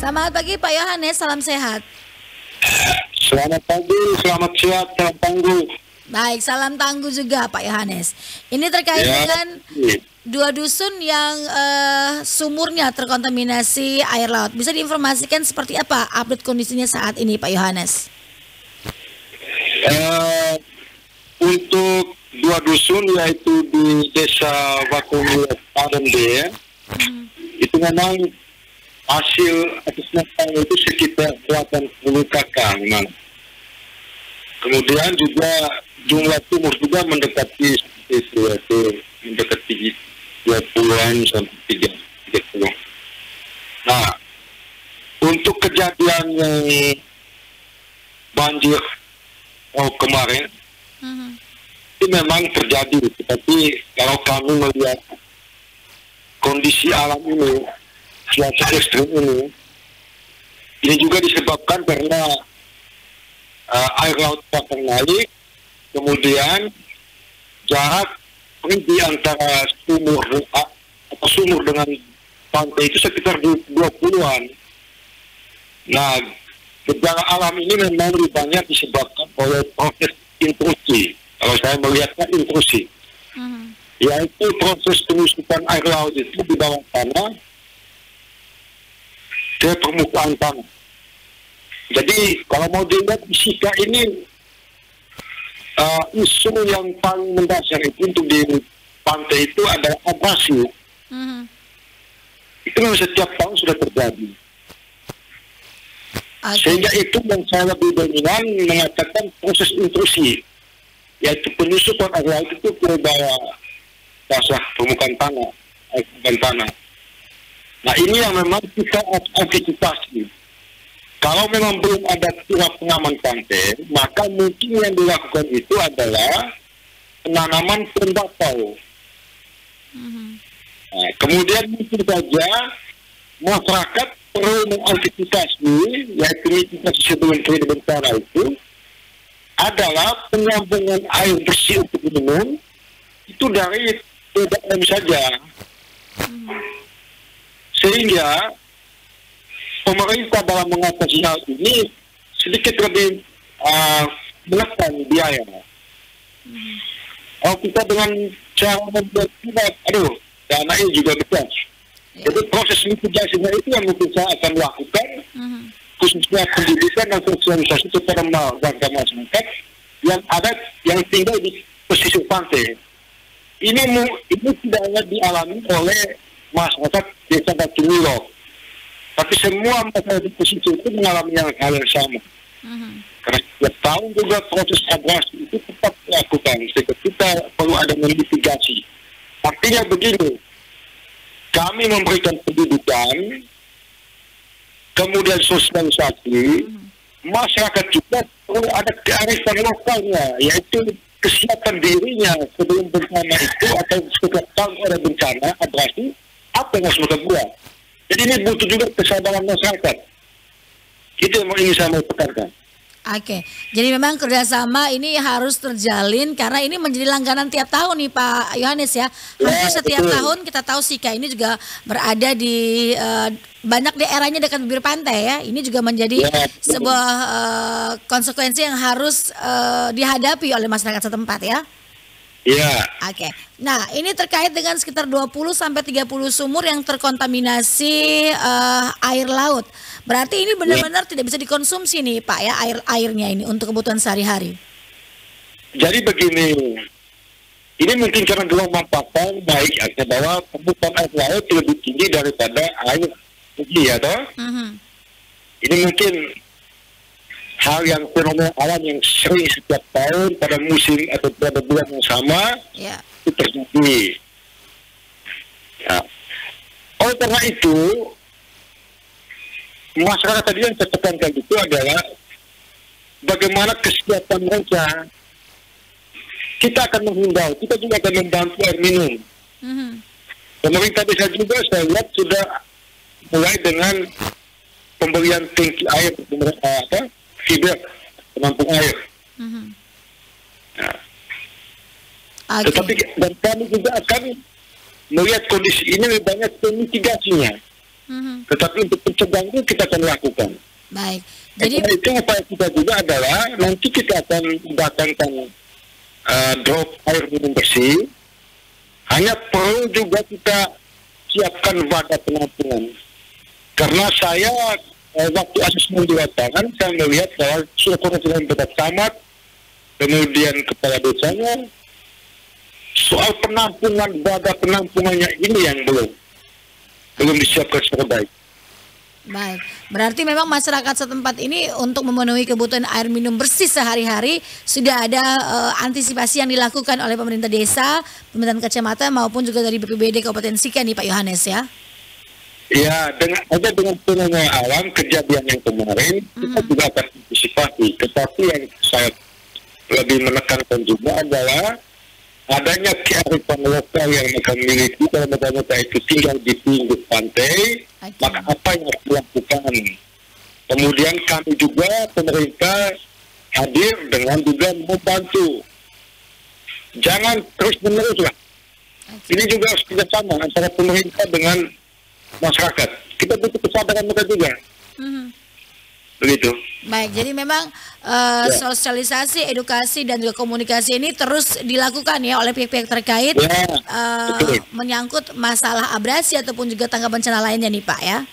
Selamat pagi Pak Yohanes, salam sehat. Selamat pagi, selamat siang, selamat tangguh. Baik, salam tangguh juga Pak Yohanes. Ini terkait dengan dua dusun yang sumurnya terkontaminasi air laut. Bisa diinformasikan seperti apa update kondisinya saat ini Pak Yohanes? Untuk dua dusun yaitu di desa Wakungi Padende, itu memang hasil asesmen itu sekitar 80 kakak memang. Kemudian juga jumlah sumur juga mendekati itu, yaitu mendekati 20-an sampai 30. Nah, untuk kejadian yang banjir kemarin, itu memang terjadi. Tapi kalau kami melihat kondisi alam ini, cuaca ekstrim ini juga disebabkan karena air laut pasang naik, kemudian jarak di antara sumur dengan pantai itu sekitar 20-an. Nah, gejala alam ini memang lebih banyak disebabkan oleh proses intrusi. Kalau saya melihatnya intrusi, yaitu proses penyusupan air laut itu di bawah tanah ke permukaan tanah. Jadi kalau mau dilihat fisika ini isu yang paling mendasar itu untuk di pantai itu adalah abrasi. Itu memang setiap tahun sudah terjadi. Sehingga itu yang saya lebih dominan mengatakan proses intrusi, yaitu penyusupan air laut itu ke bawah dasar permukaan tanah. Nah, ini yang memang kita antisipasi. Kalau memang belum ada turap pengaman pantai, maka mungkin yang dilakukan itu adalah penanaman pohon bakau. Nah, kemudian mungkin saja masyarakat perlu mengantisipasi, yaitu mitigasi sebelum terjadi bencana itu adalah penyambungan air bersih untuk minum itu dari TBM saja. Sehingga pemerintah dalam mengatasi hal ini sedikit lebih menekan biaya. Kalau kita dengan cara membuat dana ini juga besar. Jadi proses mitigasinya itu yang mungkin saya akan lakukan, khususnya pendidikan dan sosialisasi kepada warga masyarakat yang tinggal di pesisir pantai. Ini tidak hanya dialami oleh masyarakat desa Batu Nilo, tapi semua masyarakat di pesisir itu mengalami hal yang sama. Karena setiap tahun juga proses abrasi itu tetap dilakukan, sehingga kita perlu ada mitigasi. Artinya begini, kami memberikan pendidikan, kemudian sosialisasi, masyarakat juga perlu ada kearifan lokalnya, yaitu kesiapan dirinya sebelum bencana itu atau setiap tahun ada bencana, abrasi, apa yang harus mereka buat. Jadi ini butuh juga kesadaran masyarakat. Itu yang ingin saya mau tekankan. Oke, jadi memang kerjasama ini harus terjalin karena ini menjadi langganan tiap tahun nih Pak Yohanes ya. Hampir setiap tahun kita tahu Sika ini juga berada di banyak daerahnya dekat bibir pantai ya. Ini juga menjadi sebuah konsekuensi yang harus dihadapi oleh masyarakat setempat ya. Iya. Oke. Nah, ini terkait dengan sekitar 20-30 sumur yang terkontaminasi air laut. Berarti ini benar-benar tidak bisa dikonsumsi nih Pak ya, airnya ini untuk kebutuhan sehari-hari. Jadi begini, ini mungkin karena gelombang pasang baik ya, bahwa permukaan air laut lebih tinggi daripada air tinggi ya toh. Ini mungkin hal yang fenomena alam yang sering setiap tahun pada musim atau pada bulan yang sama itu terjadi. Ya. Oleh karena itu, masyarakat tadi yang saya tekankan itu adalah bagaimana kesiapan mereka. Kita akan menghimbau, kita juga akan membantu air minum. Pemerintah desa juga saya lihat sudah mulai dengan pembelian tangki air, fiber penampung air. Nah. Tetapi dan kami juga akan melihat kondisi ini lebih banyak mitigasinya. Tetapi untuk pencegah itu kita akan lakukan. Baik. Jadi karena itu upaya kita juga adalah nanti kita akan datangkan drop air minum bersih. Hanya perlu juga kita siapkan wadah penampungan. Karena saya waktu asesmen di lapangan saya melihat bahwa sudah koordinasi dengan Bapak Camat, kemudian kepala desanya, soal penampungan, wadah penampungannya ini yang belum disiapkan secara baik. baik, berarti memang masyarakat setempat ini untuk memenuhi kebutuhan air minum bersih sehari-hari sudah ada antisipasi yang dilakukan oleh pemerintah desa, pemerintahan kecamatan maupun juga dari BPBD Kabupaten Sika nih Pak Yohanes ya. Ya, dengan fenomena alam kejadian yang kemarin kita juga akan antisipasi. Tetapi yang saya lebih menekankan juga adalah adanya kearifan lokal yang mereka miliki. Kalau mereka itu tinggal di pinggir pantai, maka apa yang harus dilakukan? Kemudian kami juga pemerintah hadir dengan juga membantu. Jangan terus menerus lah. Ini juga harus kerjasama antara pemerintah dengan masyarakat. Kita butuh kesadaran mereka juga. Begitu. Baik, jadi memang sosialisasi, edukasi dan juga komunikasi ini terus dilakukan ya oleh pihak-pihak terkait menyangkut masalah abrasi ataupun juga tangga bencana lainnya nih Pak ya.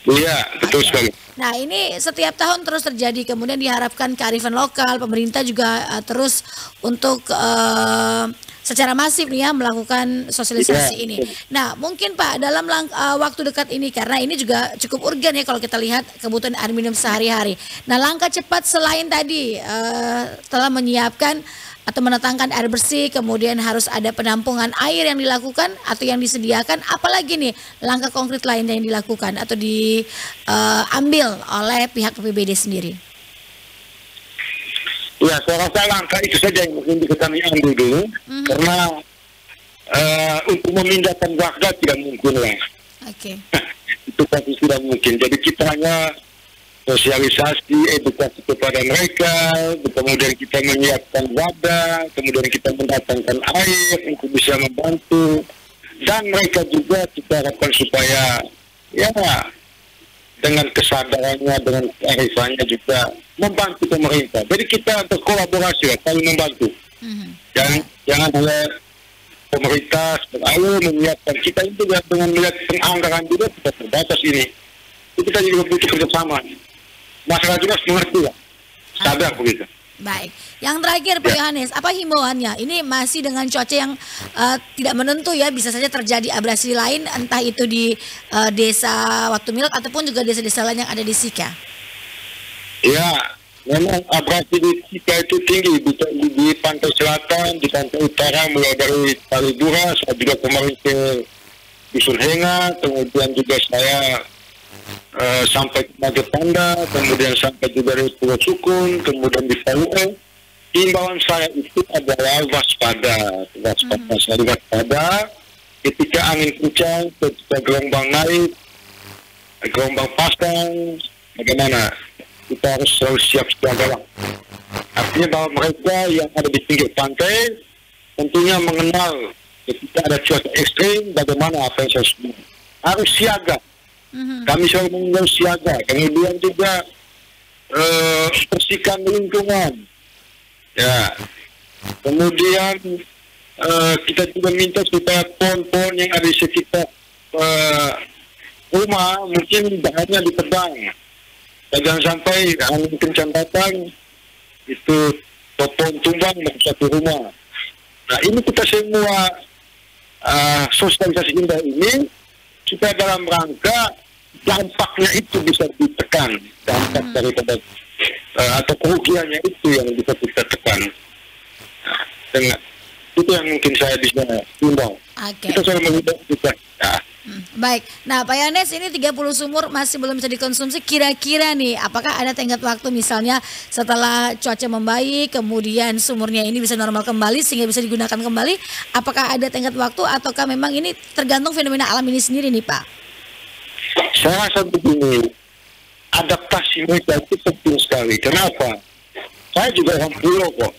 Iya, betul sekali. Nah ini setiap tahun terus terjadi, kemudian diharapkan kearifan lokal, pemerintah juga terus untuk secara masif nih ya melakukan sosialisasi ini. Nah mungkin Pak dalam waktu dekat ini, karena ini juga cukup urgen ya kalau kita lihat kebutuhan air minum sehari-hari. Nah langkah cepat selain tadi telah menyiapkan atau mendatangkan air bersih, kemudian harus ada penampungan air yang dilakukan atau yang disediakan, apalagi nih langkah konkret lainnya yang dilakukan atau diambil oleh pihak BPBD sendiri? Ya, saya rasa langkah itu saja yang mungkin kami ambil dulu, karena untuk memindahkan warga tidak mungkin lah. Oke. Itu pasti tidak mungkin. Jadi kita hanya sosialisasi, edukasi kepada mereka, kemudian kita menyiapkan wadah, kemudian kita mendatangkan air untuk bisa membantu, dan mereka juga kita harapkan supaya ya dengan kesadarannya, dengan kearifannya juga membantu pemerintah. Jadi kita berkolaborasi ya, saling membantu. Jangan hanya pemerintah selalu menyiapkan, kita itu juga dengan melihat penganggaran juga kita terbatas ini. Kita juga butuh kerjasama. Masyarakat juga mengerti lah, sadar begitu. Baik, yang terakhir Pak Yohanes, apa himbauannya? Ini masih dengan cuaca yang tidak menentu ya, bisa saja terjadi abrasi lain, entah itu di desa Watu Milk ataupun juga desa-desa lain yang ada di Sika. Ya, memang abrasi di Sika itu tinggi, di pantai selatan, di pantai utara, mulai dari Talibura, saya juga kemarin ke Dusun Henga, kemudian juga saya sampai ke Majapanda, kemudian sampai juga di Pulau Sukun, kemudian di Palu'e. Himbauan saya itu adalah waspada. Ketika angin kencang, ketika gelombang naik, gelombang pasang, bagaimana? Kita harus selalu siap siaga. Artinya bahwa mereka yang ada di pinggir pantai tentunya mengenal ketika ada cuaca ekstrim, bagaimana apa yang saya harus siaga. Kami selalu mengingat siaga, kemudian juga bersihkan lingkungan, ya. Kemudian kita juga minta supaya pohon-pohon yang ada di sekitar rumah mungkin bahannya ditebang, jangan sampai angin kencang datang itu pohon tumbang di satu rumah. Nah ini kita semua sosialisasi indah ini supaya dalam rangka dampaknya itu bisa ditekan, dampak daripada atau kerugiannya itu yang bisa kita tekan. Dengan itu yang mungkin saya bisa himbau. Kita selalu menghimbau kita. Ya. Baik, nah Pak Yohanes ini 30 sumur masih belum bisa dikonsumsi, kira-kira nih apakah ada tenggat waktu misalnya setelah cuaca membaik kemudian sumurnya ini bisa normal kembali sehingga bisa digunakan kembali, apakah ada tenggat waktu ataukah memang ini tergantung fenomena alam ini sendiri nih Pak? Saya rasa begini, adaptasi mereka itu penting sekali. Kenapa? Saya juga orang pulau kok.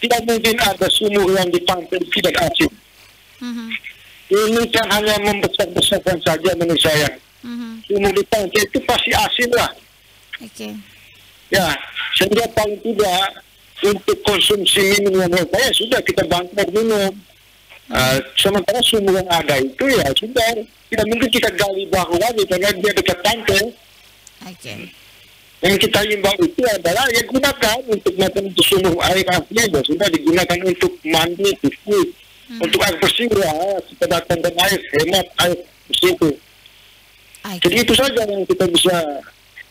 Tidak mungkin ada sumur yang di pantai tidak asin. Ini kan hanya membesar-besarkan saja menurut saya. sumur di pantai itu pasti asin lah. Oke. Ya, sehingga paling tidak untuk konsumsi minum yang ya sudah kita bantu minum. Sementara sumur yang ada itu ya sudah tidak mungkin kita gali baru lagi karena dia dekat pantai. Oke. Yang kita imbau itu adalah ya gunakan untuk makan untuk sumur air asli ya sudah digunakan untuk mandi, cuci, untuk air bersih ya kita datangkan air hemat air bersih itu. Jadi itu saja yang kita bisa.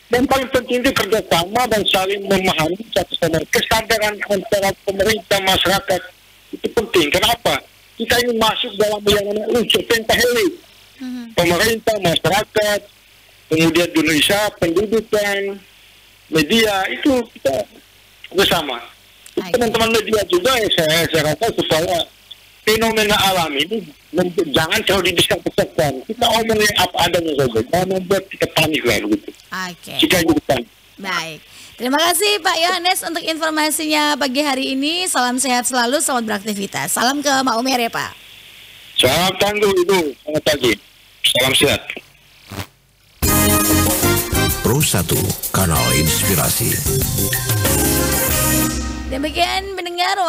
Dan paling penting itu kerjasama dan saling memahami satu sama lain. Kesadaran antara pemerintah masyarakat itu penting. Kenapa? Kita ini masuk dalam yang namanya unsur pentahelix. Pemerintah, masyarakat, kemudian Indonesia, pendidikan, media itu kita bersama. Teman-teman media juga saya rasa supaya fenomena alam ini jangan terlalu dibesar-besarkan. Kita omongin apa adanya saja. Jangan membuat kita panik lah begitu. Oke. Jika bukan. Baik. Terima kasih Pak Yohanes untuk informasinya pagi hari ini. Salam sehat selalu, selamat beraktivitas. Salam ke Mak Umer ya Pak. Salam tangguh Ibu. Selamat pagi. Salam sehat. Pro 1, Kanal Inspirasi. Demikian mendengar